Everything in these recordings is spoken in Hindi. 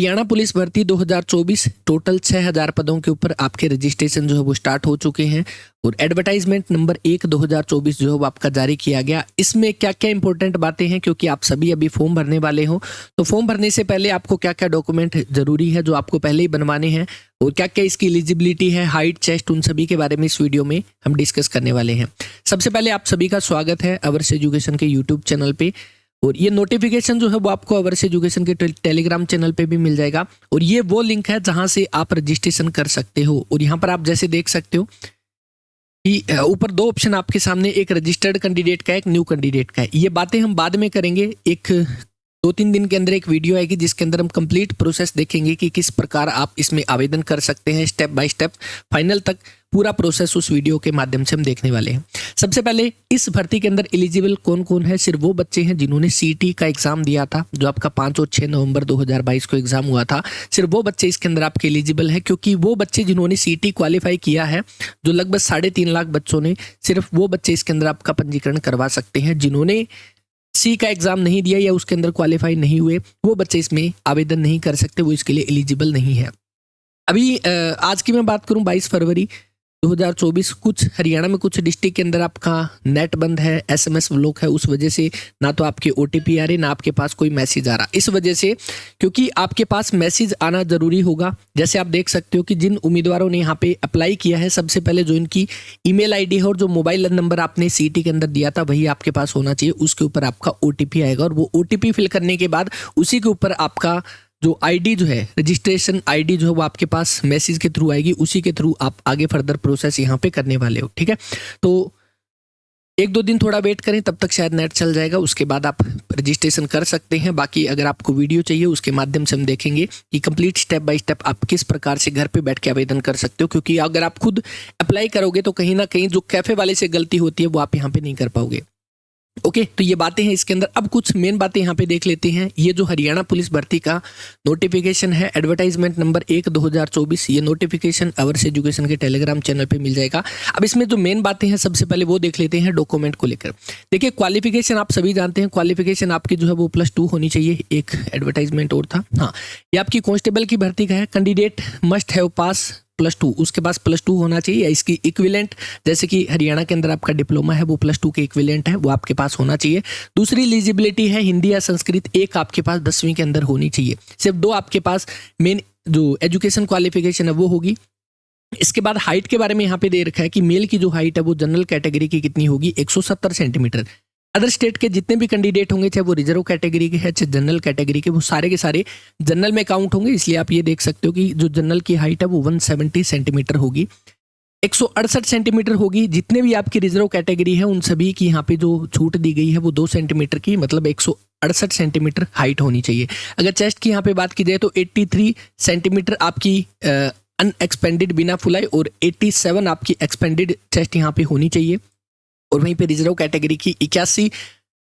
हरियाणा पुलिस भर्ती 2024 टोटल 6000 पदों के ऊपर आपके रजिस्ट्रेशन जो है वो स्टार्ट हो चुके हैं और एडवर्टाइजमेंट नंबर 1 2024 जो है वो आपका जारी किया गया। इसमें क्या क्या इंपॉर्टेंट बातें हैं, क्योंकि आप सभी अभी फॉर्म भरने वाले हो, तो फॉर्म भरने से पहले आपको क्या क्या डॉक्यूमेंट जरूरी है जो आपको पहले ही बनवाने हैं और क्या क्या इसकी एलिजिबिलिटी है, हाइट, चेस्ट, उन सभी के बारे में इस वीडियो में हम डिस्कस करने वाले हैं। सबसे पहले आप सभी का स्वागत है अवर्स एजुकेशन के यूट्यूब चैनल पे, और ये नोटिफिकेशन जो है वो आपको अवर्स एजुकेशन के टेलीग्राम चैनल पे भी मिल जाएगा और ये वो लिंक है जहां से आप रजिस्ट्रेशन कर सकते हो। और यहाँ पर आप जैसे देख सकते हो कि ऊपर दो ऑप्शन आपके सामने, एक रजिस्टर्ड कैंडिडेट का है, एक न्यू कैंडिडेट का है। ये बातें हम बाद में करेंगे, एक 2-3 दिन के अंदर एक वीडियो आएगी जिसके अंदर हम कंप्लीट प्रोसेस देखेंगे कि किस प्रकार आप इसमें आवेदन कर सकते हैं, स्टेप बाय स्टेप फाइनल तक पूरा प्रोसेस उस वीडियो के माध्यम से हम देखने वाले हैं। सबसे पहले इस भर्ती के अंदर एलिजिबल कौन कौन है? सिर्फ वो बच्चे हैं जिन्होंने सीटी का एग्जाम दिया था, जो आपका 5 और 6 नवंबर 2022 को एग्जाम हुआ था। सिर्फ वो बच्चे इसके अंदर आपके एलिजिबल है, क्योंकि वो बच्चे जिन्होंने सीटी क्वालिफाई किया है, जो लगभग 3.5 लाख बच्चों ने, सिर्फ वो बच्चे इसके अंदर आपका पंजीकरण करवा सकते हैं। जिन्होंने सी का एग्जाम नहीं दिया या उसके अंदर क्वालिफाई नहीं हुए, वो बच्चे इसमें आवेदन नहीं कर सकते, वो इसके लिए एलिजिबल नहीं है। अभी आज की मैं बात करूं 22 फरवरी 2024, कुछ हरियाणा में कुछ डिस्ट्रिक्ट के अंदर आपका नेट बंद है, SMS ब्लॉक है, उस वजह से ना तो आपके OTP आ रहे, ना आपके पास कोई मैसेज आ रहा। इस वजह से, क्योंकि आपके पास मैसेज आना जरूरी होगा, जैसे आप देख सकते हो कि जिन उम्मीदवारों ने यहाँ पे अप्लाई किया है, सबसे पहले जो इनकी ईमेल ID है और जो मोबाइल नंबर आपने सीटी के अंदर दिया था वही आपके पास होना चाहिए। उसके ऊपर आपका OTP आएगा और वो OTP फिल करने के बाद उसी के ऊपर आपका जो आईडी जो है, रजिस्ट्रेशन आईडी जो है वो आपके पास मैसेज के थ्रू आएगी, उसी के थ्रू आप आगे फर्दर प्रोसेस यहाँ पे करने वाले हो। ठीक है, तो 1-2 दिन थोड़ा वेट करें, तब तक शायद नेट चल जाएगा, उसके बाद आप रजिस्ट्रेशन कर सकते हैं। बाकी अगर आपको वीडियो चाहिए उसके माध्यम से हम देखेंगे कि कंप्लीट स्टेप बाय स्टेप आप किस प्रकार से घर पे बैठ के आवेदन कर सकते हो, क्योंकि अगर आप खुद अप्लाई करोगे तो कहीं ना कहीं जो कैफे वाले से गलती होती है वो आप यहाँ पे नहीं कर पाओगे। ओके, तो ये बातें हैं इसके अंदर। अब कुछ मेन बातें यहाँ पे देख लेते हैं। ये जो हरियाणा पुलिस भर्ती का नोटिफिकेशन है, एडवर्टाइजमेंट नंबर 1 2024, ये नोटिफिकेशन अवर्स एजुकेशन के टेलीग्राम चैनल पे मिल जाएगा। अब इसमें जो मेन बातें हैं सबसे पहले वो देख लेते हैं डॉक्यूमेंट को लेकर। देखिए, क्वालिफिकेशन आप सभी जानते हैं, क्वालिफिकेशन आपकी जो है वो +2 होनी चाहिए। एक एडवर्टाइजमेंट और था, हाँ, ये आपकी कांस्टेबल की भर्ती का है। कैंडिडेट मस्ट हैव पास +2, उसके पास +2 होना चाहिए, या इसकी इक्विवेलेंट, जैसे कि हरियाणा के अंदर आपका डिप्लोमा है वो +2 के इक्विवेलेंट है, वो आपके पास होना चाहिए। दूसरी एलिजिबिलिटी है हिंदी या संस्कृत, एक आपके पास 10वीं के अंदर होनी चाहिए। सिर्फ 2 आपके पास मेन जो एजुकेशन क्वालिफिकेशन है वो होगी। इसके बाद हाइट के बारे में यहाँ पे दे रखा है कि मेल की जो हाइट है वो जनरल कैटेगरी की कितनी होगी, 170 सेंटीमीटर। अदर स्टेट के जितने भी कैंडिडेट होंगे, चाहे वो रिजर्व कैटेगरी के हैं चाहे जनरल कैटेगरी के, वो सारे के सारे जनरल में काउंट होंगे। इसलिए आप ये देख सकते हो कि जो जनरल की हाइट है वो 170 सेंटीमीटर होगी, 168 सेंटीमीटर होगी। जितने भी आपकी रिजर्व कैटेगरी है उन सभी की यहाँ पे जो छूट दी गई है वो 2 सेंटीमीटर की, मतलब 168 सेंटीमीटर हाइट होनी चाहिए। अगर चेस्ट की यहाँ पे बात की जाए तो 83 सेंटीमीटर आपकी अनएक्सपेंडेड बिना फुलाई और 87 आपकी एक्सपेंडेड चेस्ट यहाँ पे होनी चाहिए। और वहीं पे रिजर्व कैटेगरी की 81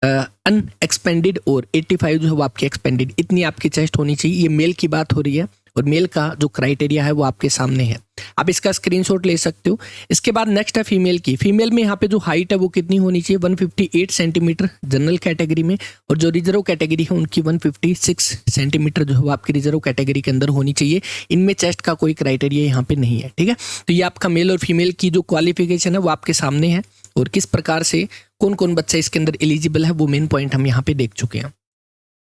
अनएक्सपेंडेड और 85 जो है वो आपकी एक्सपेंडेड, इतनी आपकी चेस्ट होनी चाहिए। ये मेल की बात हो रही है और मेल का जो क्राइटेरिया है वो आपके सामने है, आप इसका स्क्रीनशॉट ले सकते हो। इसके बाद नेक्स्ट है फीमेल की। फीमेल में यहाँ पे जो हाइट है वो कितनी होनी चाहिए, 158 सेंटीमीटर जनरल कैटेगरी में, और जो रिजर्व कैटेगरी है उनकी 156 सेंटीमीटर जो है वो आपकी रिजर्व कैटेगरी के अंदर होनी चाहिए। इनमें चेस्ट का कोई क्राइटेरिया यहाँ पे नहीं है। ठीक है, तो ये आपका मेल और फीमेल की जो क्वालिफिकेशन है वो आपके सामने है, और किस प्रकार से कौन कौन बच्चा इसके अंदर एलिजिबल है वो मेन पॉइंट हम यहाँ पे देख चुके हैं।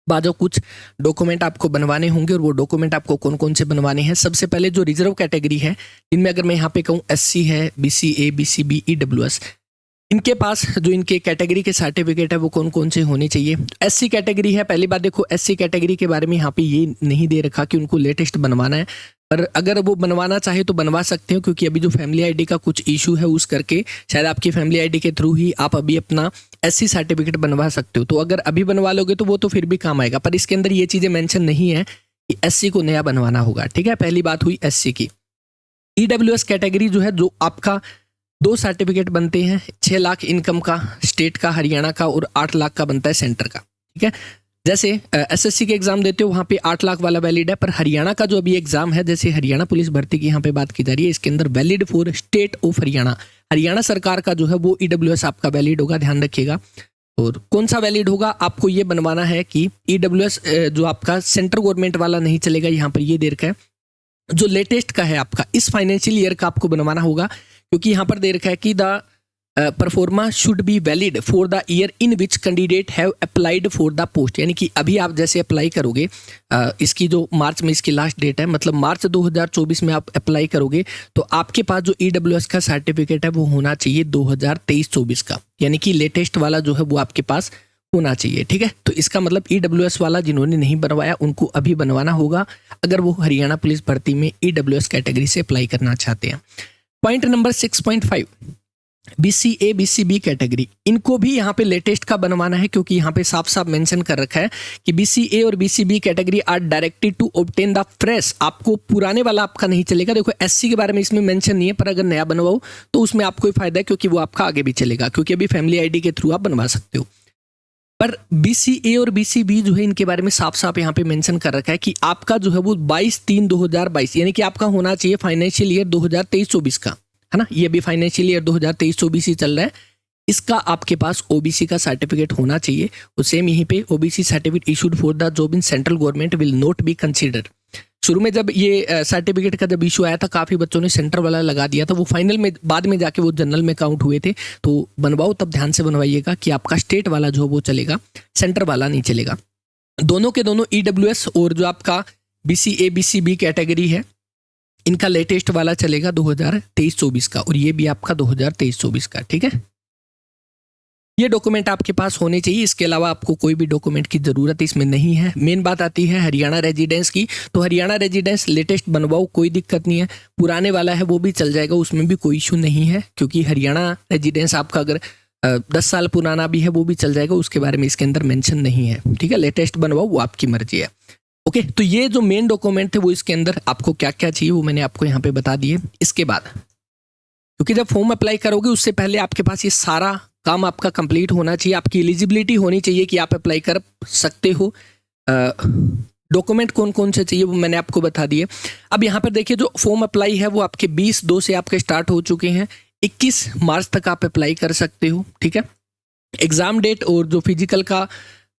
बाजो कुछ डॉक्यूमेंट आपको बनवाने होंगे, और वो डॉक्यूमेंट आपको कौन कौन से बनवाने हैं। सबसे पहले जो रिजर्व कैटेगरी है, इनमें अगर मैं यहाँ पे कहूँ SC है, BCA, BCB, EWS, इनके पास जो इनके कैटेगरी के सर्टिफिकेट है वो कौन कौन से होने चाहिए। SC कैटेगरी है, पहली बात देखो SC कैटेगरी के बारे में यहाँ पे ये नहीं दे रखा कि उनको लेटेस्ट बनवाना है, पर अगर वो बनवाना चाहे तो बनवा सकते हो, क्योंकि अभी जो फैमिली ID का कुछ इशू है उस करके शायद आपकी फैमिली ID के थ्रू ही आप अभी अपना SC सर्टिफिकेट बनवा सकते हो। तो अगर अभी बनवा लोगे तो वो तो फिर भी काम आएगा, पर इसके अंदर ये चीज़ें मेंशन नहीं है कि SC को नया बनवाना होगा। ठीक है, पहली बात हुई SC की। EWS कैटेगरी जो है, जो आपका 2 सर्टिफिकेट बनते हैं, 6 लाख इनकम का स्टेट का, हरियाणा का, और 8 लाख का बनता है सेंटर का। ठीक है, जैसे SSC के एग्जाम देते हो वहाँ पे 8 लाख वाला वैलिड है, पर हरियाणा का जो अभी एग्जाम है, जैसे हरियाणा पुलिस भर्ती की यहाँ पे बात की जा रही है, इसके अंदर valid for state of Haryana, Haryana सरकार का जो है वो EWS आपका वैलिड होगा, ध्यान रखिएगा। और कौन सा वैलिड होगा, आपको ये बनवाना है कि EWS जो आपका सेंट्रल गवर्नमेंट वाला नहीं चलेगा, यहाँ पर ये दे रखा है, जो लेटेस्ट का है आपका इस फाइनेंशियल ईयर का आपको बनवाना होगा, क्योंकि यहाँ पर दे रखा है कि the pro forma should be valid for the year in which candidate have applied for the post. यानी कि अभी आप जैसे अप्लाई करोगे, इसकी जो मार्च में इसकी लास्ट डेट है, मतलब मार्च 2024 में आप अप्लाई करोगे, तो आपके पास जो EWS का सर्टिफिकेट है वो होना चाहिए 2023-24 का, यानी कि लेटेस्ट वाला जो है वो आपके पास होना चाहिए। ठीक है, तो इसका मतलब EWS वाला जिन्होंने नहीं बनवाया उनको अभी बनवाना होगा, अगर वो हरियाणा पुलिस भर्ती में EWS कैटेगरी से अप्लाई करना चाहते हैं। Point number 6.5, BCA BCB category, इनको भी यहाँ पे लेटेस्ट का बनवाना है, क्योंकि यहाँ पे साफ साफ मेंशन कर रखा है कि BCA और BCB category are directed to obtain the fresh. आपको पुराने वाला आपका नहीं चलेगा। देखो SC के बारे में इसमें मेंशन नहीं है, पर अगर नया बनवाओ तो उसमें आपको ही फायदा है, क्योंकि वो आपका आगे भी चलेगा, क्योंकि अभी फैमिली ID के थ्रू आप बनवा सकते हो। पर BCA और BCB जो है इनके बारे में साफ साफ यहाँ पे मेंशन कर रखा है कि आपका जो है वो 22/3/2022, यानी कि आपका होना चाहिए फाइनेंशियल ईयर 2023-24 का, है ना। ये भी फाइनेंशियल ईयर 2023-24 ही चल रहा है, इसका आपके पास OBC का सर्टिफिकेट होना चाहिए। और सेम यहीं पे OBC certificate issued for the job in central government will not be consider. शुरू में जब ये सर्टिफिकेट का जब इशू आया था, काफ़ी बच्चों ने सेंटर वाला लगा दिया था, वो फाइनल में बाद में जाके वो जनरल में काउंट हुए थे। तो बनवाओ तब ध्यान से बनवाइएगा कि आपका स्टेट वाला जो वो चलेगा, सेंटर वाला नहीं चलेगा। दोनों के दोनों EWS और जो आपका BCA BCB कैटेगरी है, इनका लेटेस्ट वाला चलेगा 2023-24 का, और ये भी आपका 2023-24 का। ठीक है, ये डॉक्यूमेंट आपके पास होने चाहिए, इसके अलावा आपको कोई भी डॉक्यूमेंट की ज़रूरत इसमें नहीं है। मेन बात आती है हरियाणा रेजिडेंस की, तो हरियाणा रेजिडेंस लेटेस्ट बनवाओ, कोई दिक्कत नहीं है। पुराने वाला है वो भी चल जाएगा, उसमें भी कोई इशू नहीं है, क्योंकि हरियाणा रेजिडेंस आपका अगर 10 साल पुराना भी है वो भी चल जाएगा, उसके बारे में इसके अंदर मेंशन नहीं है। ठीक है, लेटेस्ट बनवाओ, वो आपकी मर्जी है। ओके, तो ये जो मेन डॉक्यूमेंट थे वो इसके अंदर आपको क्या क्या चाहिए वो मैंने आपको यहाँ पे बता दिए। इसके बाद क्योंकि जब फॉर्म अप्लाई करोगे उससे पहले आपके पास ये सारा काम आपका कंप्लीट होना चाहिए, आपकी एलिजिबिलिटी होनी चाहिए कि आप अप्लाई कर सकते हो। डॉक्यूमेंट कौन कौन से चाहिए वो मैंने आपको बता दिए। अब यहाँ पर देखिए, जो फॉर्म अप्लाई है वो आपके 20/2 से आपके स्टार्ट हो चुके हैं, 21 मार्च तक आप अप्लाई कर सकते हो। ठीक है, एग्जाम डेट और जो फिजिकल का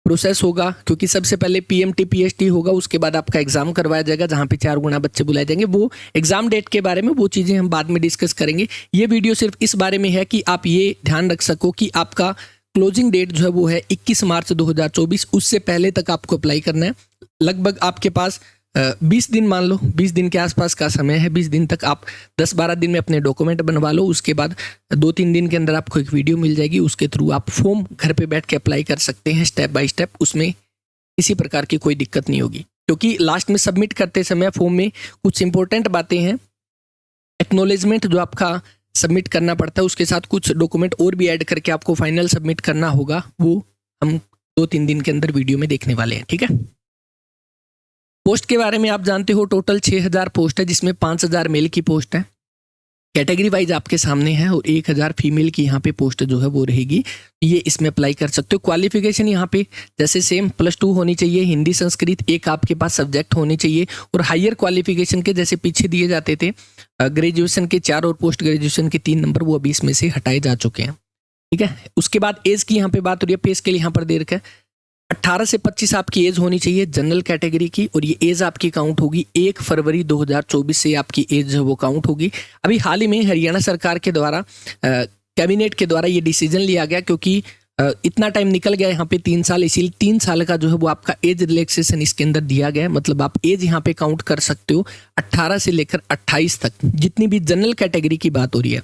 प्रोसेस होगा, क्योंकि सबसे पहले PMT PHT होगा, उसके बाद आपका एग्जाम करवाया जाएगा जहाँ पे 4 गुना बच्चे बुलाए जाएंगे। वो एग्जाम डेट के बारे में वो चीज़ें हम बाद में डिस्कस करेंगे। ये वीडियो सिर्फ इस बारे में है कि आप ये ध्यान रख सको कि आपका क्लोजिंग डेट जो है वो है 21 मार्च 2024, उससे पहले तक आपको अप्लाई करना है। लगभग आपके पास 20 दिन, मान लो 20 दिन के आसपास का समय है। 20 दिन तक आप 10-12 दिन में अपने डॉक्यूमेंट बनवा लो, उसके बाद 2-3 दिन के अंदर आपको एक वीडियो मिल जाएगी, उसके थ्रू आप फॉर्म घर पे बैठ के अप्लाई कर सकते हैं स्टेप बाय स्टेप। उसमें किसी प्रकार की कोई दिक्कत नहीं होगी, क्योंकि लास्ट में सबमिट करते समय फॉर्म में कुछ इंपॉर्टेंट बातें हैं। एक्नॉलेजमेंट जो आपका सबमिट करना पड़ता है, उसके साथ कुछ डॉक्यूमेंट और भी ऐड करके आपको फाइनल सबमिट करना होगा, वो हम 2-3 दिन के अंदर वीडियो में देखने वाले हैं। ठीक है, पोस्ट के बारे में आप जानते हो, टोटल 6000 पोस्ट है, जिसमें 5000 मेल की पोस्ट है, कैटेगरी वाइज आपके सामने है, और 1000 फीमेल की यहाँ पे पोस्ट जो है वो रहेगी। ये इसमें अप्लाई कर सकते हो। क्वालिफिकेशन यहाँ पे जैसे सेम +2 होनी चाहिए, हिंदी संस्कृत एक आपके पास सब्जेक्ट होने चाहिए, और हायर क्वालिफिकेशन के जैसे पीछे दिए जाते थे ग्रेजुएशन के 4 और पोस्ट ग्रेजुएशन के 3 नंबर, वो अभी इसमें से हटाए जा चुके हैं। ठीक है, उसके बाद एज की यहाँ पे बात हो रही है, पे स्केल यहाँ पर दे रखा है 18 से 25 आपकी एज होनी चाहिए जनरल कैटेगरी की, और ये एज आपकी काउंट होगी 1 फरवरी 2024 से आपकी एज जो वो काउंट होगी। अभी हाल ही में हरियाणा सरकार के द्वारा कैबिनेट के द्वारा ये डिसीजन लिया गया, क्योंकि इतना टाइम निकल गया यहाँ पे 3 साल, इसीलिए 3 साल का जो है वो आपका एज रिलैक्सेशन इसके अंदर दिया गया है। मतलब आप एज यहाँ पे काउंट कर सकते हो 18 से लेकर 28 तक, जितनी भी जनरल कैटेगरी की बात हो रही है।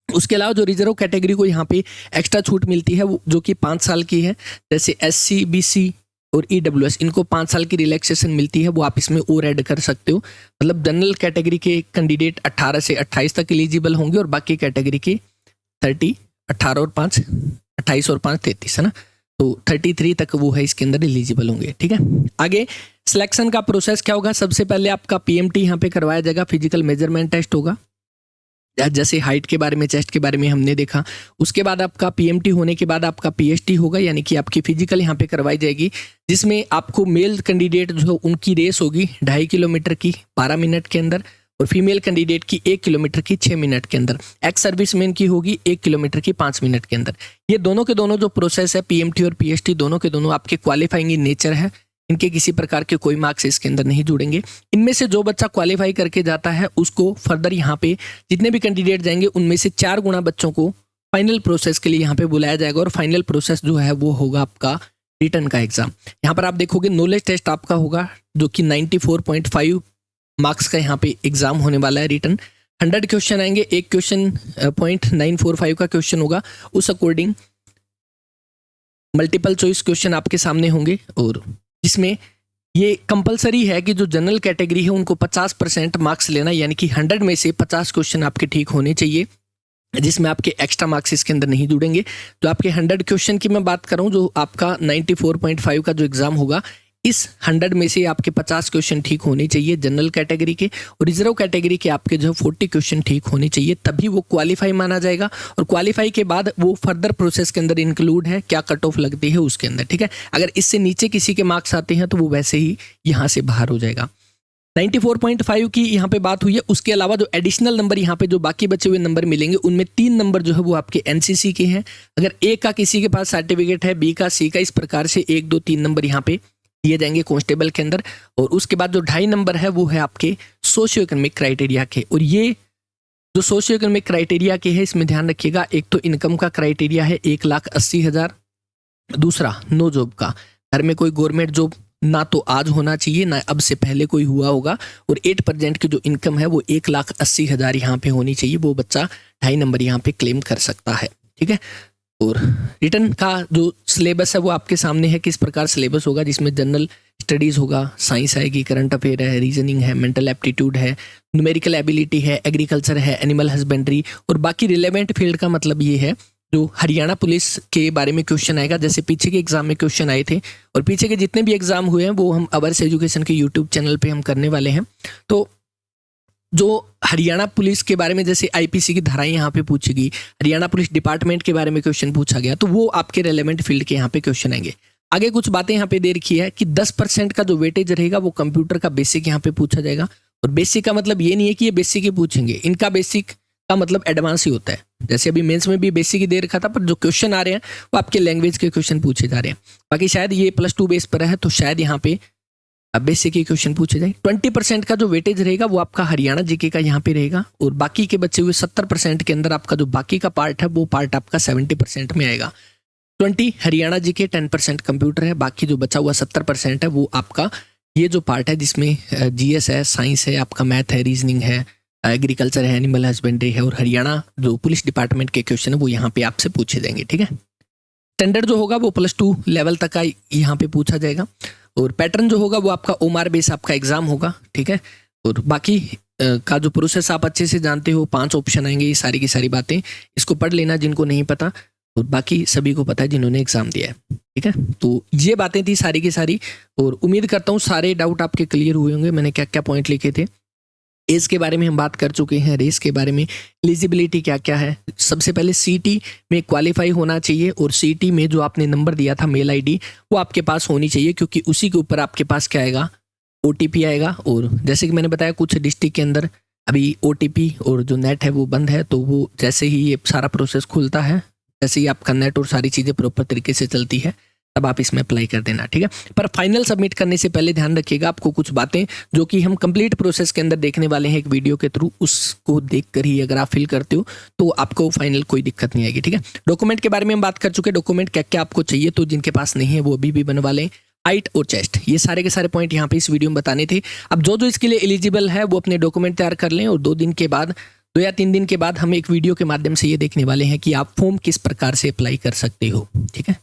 उसके अलावा जो रिजर्व कैटेगरी को यहाँ पे एक्स्ट्रा छूट मिलती है, वो जो कि 5 साल की है, जैसे SC BC और EWS, इनको 5 साल की रिलैक्सेशन मिलती है, वो आप इसमें और ऐड कर सकते हो। मतलब जनरल कैटेगरी के कैंडिडेट 18 से 28 तक एलिजिबल होंगे, और बाकी कैटेगरी के 30, 18 और 5 28 और 5 33, है ना, तो 33 तक वो है इसके अंदर एलिजिबल होंगे। ठीक है, आगे सिलेक्शन का प्रोसेस क्या होगा। सबसे पहले आपका PMT यहाँ पे करवाया जाएगा, फिजिकल मेजरमेंट टेस्ट होगा, जैसे हाइट के बारे में, चेस्ट के बारे में हमने देखा। उसके बाद आपका PMT होने के बाद आपका PHT होगा, यानी कि आपकी फिजिकल यहाँ पे करवाई जाएगी, जिसमें आपको मेल कैंडिडेट जो उनकी रेस होगी 2.5 किलोमीटर की 12 मिनट के अंदर, और फीमेल कैंडिडेट की 1 किलोमीटर की 6 मिनट के अंदर, एक्स सर्विसमैन की होगी 1 किलोमीटर की 5 मिनट के अंदर। ये दोनों के दोनों जो प्रोसेस है पीएमटी और पीएसटी दोनों के दोनों आपके क्वालिफाइंग इन नेचर है, इनके किसी प्रकार के कोई मार्क्स इसके अंदर नहीं जुड़ेंगे। इनमें से जो बच्चा क्वालिफाई करके जाता है उसको फर्दर यहाँ पे जितने भी कैंडिडेट जाएंगे उनमें से 4 गुना बच्चों को फाइनल प्रोसेस के लिए यहाँ पे बुलाया जाएगा और फाइनल प्रोसेस जो है वो होगा आपका रिटर्न का एग्जाम। यहाँ पर आप देखोगे नॉलेज टेस्ट आपका होगा जो कि 94.5 मार्क्स का यहाँ पे एग्जाम होने वाला है रिटर्न। 100 क्वेश्चन आएंगे, एक क्वेश्चन 0.945 का क्वेश्चन होगा, उस अकॉर्डिंग मल्टीपल चॉइस क्वेश्चन आपके सामने होंगे और जिसमें ये कंपलसरी है कि जो जनरल कैटेगरी है उनको 50% मार्क्स लेना, यानी कि 100 में से 50 क्वेश्चन आपके ठीक होने चाहिए, जिसमें आपके एक्स्ट्रा मार्क्स इसके अंदर नहीं जुड़ेंगे। तो आपके 100 क्वेश्चन की मैं बात कर रहा हूँ, जो आपका 94.5 का जो एग्जाम होगा, इस 100 में से आपके 50 क्वेश्चन ठीक होने चाहिए जनरल कैटेगरी के, और रिजर्व कैटेगरी के आपके जो 40 क्वेश्चन ठीक होने चाहिए, तभी वो क्वालिफाई माना जाएगा। और क्वालिफाई के बाद वो फर्दर प्रोसेस के अंदर इंक्लूड है, क्या कट ऑफ लगती है उसके अंदर, ठीक है। अगर इससे नीचे किसी के मार्क्स आते हैं तो वो वैसे ही यहाँ से बाहर हो जाएगा। 94.5 की यहाँ पे बात हुई है। उसके अलावा जो एडिशनल नंबर यहाँ पे जो बाकी बचे हुए नंबर मिलेंगे उनमें 3 नंबर जो है वो आपके एनसीसी के हैं। अगर ए का किसी के पास सर्टिफिकेट है, बी का, सी का, इस प्रकार से 1, 2, 3 नंबर यहाँ पे दिए जाएंगे कांस्टेबल के अंदर। और उसके बाद जो 2.5 नंबर है वो है आपके सोशियो इकोनॉमिक क्राइटेरिया के। और ये जो सोशियो इकोनॉमिक क्राइटेरिया के है इसमें ध्यान रखिएगा, एक तो इनकम का क्राइटेरिया है 1,80,000, दूसरा नो जॉब का, घर में कोई गवर्नमेंट जॉब ना तो आज होना चाहिए ना अब से पहले कोई हुआ होगा, और 8% की जो इनकम है वो 1,80,000 यहाँ पे होनी चाहिए, वो बच्चा 2.5 नंबर यहाँ पे क्लेम कर सकता है, ठीक है। और रिटर्न का जो सिलेबस है वो आपके सामने है, किस प्रकार सिलेबस होगा, जिसमें जनरल स्टडीज़ होगा, साइंस आएगी, करंट अफेयर है, रीजनिंग है, मेंटल एप्टीट्यूड है, न्यूमेरिकल एबिलिटी है, एग्रीकल्चर है, एनिमल हस्बेंड्री, और बाकी रिलेवेंट फील्ड का मतलब ये है जो हरियाणा पुलिस के बारे में क्वेश्चन आएगा, जैसे पीछे के एग्जाम में क्वेश्चन आए थे, और पीछे के जितने भी एग्जाम हुए हैं वो हम अवर्स एजुकेशन के यूट्यूब चैनल पे हम करने वाले हैं। तो जो हरियाणा पुलिस के बारे में जैसे आईपीसी की धाराएं यहाँ पे पूछी गई, हरियाणा पुलिस डिपार्टमेंट के बारे में क्वेश्चन पूछा गया, तो वो आपके रेलेवेंट फील्ड के यहाँ पे क्वेश्चन आएंगे। आगे कुछ बातें यहाँ पे दे रखी है कि 10% का जो वेटेज रहेगा वो कंप्यूटर का बेसिक यहाँ पे पूछा जाएगा। और बेसिक का मतलब ये नहीं है कि ये बेसिक ही पूछेंगे, इनका बेसिक का मतलब एडवांस ही होता है। जैसे अभी मेंस में भी बेसिक ही दे रखा था, पर जो क्वेश्चन आ रहे हैं वो आपके लैंग्वेज के क्वेश्चन पूछे जा रहे हैं। बाकी शायद ये +2 बेस पर है, तो शायद यहाँ पे बेसिक ही क्वेश्चन पूछे जाए। 20% का जो वेटेज रहेगा वो आपका हरियाणा जीके का यहाँ पे रहेगा, और बाकी के बचे हुए 70% के अंदर आपका जो बाकी का पार्ट है वो पार्ट आपका 70% में आएगा। 20 हरियाणा जीके, 10% कंप्यूटर है, बाकी जो बचा हुआ 70% है वो आपका ये जो पार्ट है जिसमें जीएस है, साइंस है, आपका मैथ है, रीजनिंग है, एग्रीकल्चर है, एनिमल हस्बेंड्री है, और हरियाणा जो पुलिस डिपार्टमेंट के क्वेश्चन है वो यहाँ पे आपसे पूछे जाएंगे, ठीक है। स्टैंडर्ड जो होगा वो +2 लेवल तक का यहाँ पे पूछा जाएगा, और पैटर्न जो होगा वो आपका ओमार बेस आपका एग्जाम होगा, ठीक है। और बाकी का जो प्रोसेस आप अच्छे से जानते हो, 5 ऑप्शन आएंगे, ये सारी की सारी बातें इसको पढ़ लेना जिनको नहीं पता, और बाकी सभी को पता है जिन्होंने एग्जाम दिया है, ठीक है। तो ये बातें थी सारी की सारी, और उम्मीद करता हूँ सारे डाउट आपके क्लियर हुए होंगे। मैंने क्या क्या पॉइंट लिखे थे, एज के बारे में हम बात कर चुके हैं, रेस के बारे में, एलिजिबिलिटी क्या क्या है। सबसे पहले सीटी में क्वालिफाई होना चाहिए, और सीटी में जो आपने नंबर दिया था मेल आईडी वो आपके पास होनी चाहिए, क्योंकि उसी के ऊपर आपके पास क्या आएगा, ओटीपी आएगा। और जैसे कि मैंने बताया कुछ डिस्ट्रिक्ट के अंदर अभी ओटीपी और जो नेट है वो बंद है, तो वो जैसे ही ये सारा प्रोसेस खुलता है, जैसे ही आपका नेट और सारी चीज़ें प्रॉपर तरीके से चलती है, तब आप इसमें अप्लाई कर देना, ठीक है। पर फाइनल सबमिट करने से पहले ध्यान रखिएगा, आपको कुछ बातें जो कि हम कंप्लीट प्रोसेस के अंदर देखने वाले हैं एक वीडियो के थ्रू, उसको देखकर ही अगर आप फिल करते हो तो आपको फाइनल कोई दिक्कत नहीं आएगी, ठीक है। डॉक्यूमेंट के बारे में हम बात कर चुके हैं, डॉक्यूमेंट क्या क्या आपको चाहिए, तो जिनके पास नहीं है वो अभी भी बनवा लें। हाइट और चेस्ट, ये सारे के सारे पॉइंट यहाँ पे इस वीडियो में बताने थे। अब जो जो इसके लिए एलिजिबल है वो अपने डॉक्यूमेंट तैयार कर लें, और 2 या 3 दिन के बाद हम एक वीडियो के माध्यम से ये देखने वाले हैं कि आप फॉर्म किस प्रकार से अप्लाई कर सकते हो, ठीक है।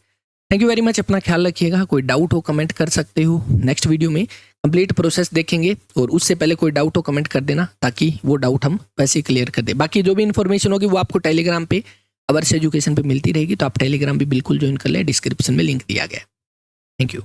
थैंक यू वेरी मच, अपना ख्याल रखिएगा। कोई डाउट हो कमेंट कर सकते हो, नेक्स्ट वीडियो में कंप्लीट प्रोसेस देखेंगे, और उससे पहले कोई डाउट हो कमेंट कर देना, ताकि वो डाउट हम वैसे क्लियर कर दें। बाकी जो भी इन्फॉर्मेशन होगी वो आपको टेलीग्राम पे अवर्स एजुकेशन पे मिलती रहेगी, तो आप टेलीग्राम भी बिल्कुल ज्वाइन कर लें, डिस्क्रिप्शन में लिंक दिया गया है। Thank you.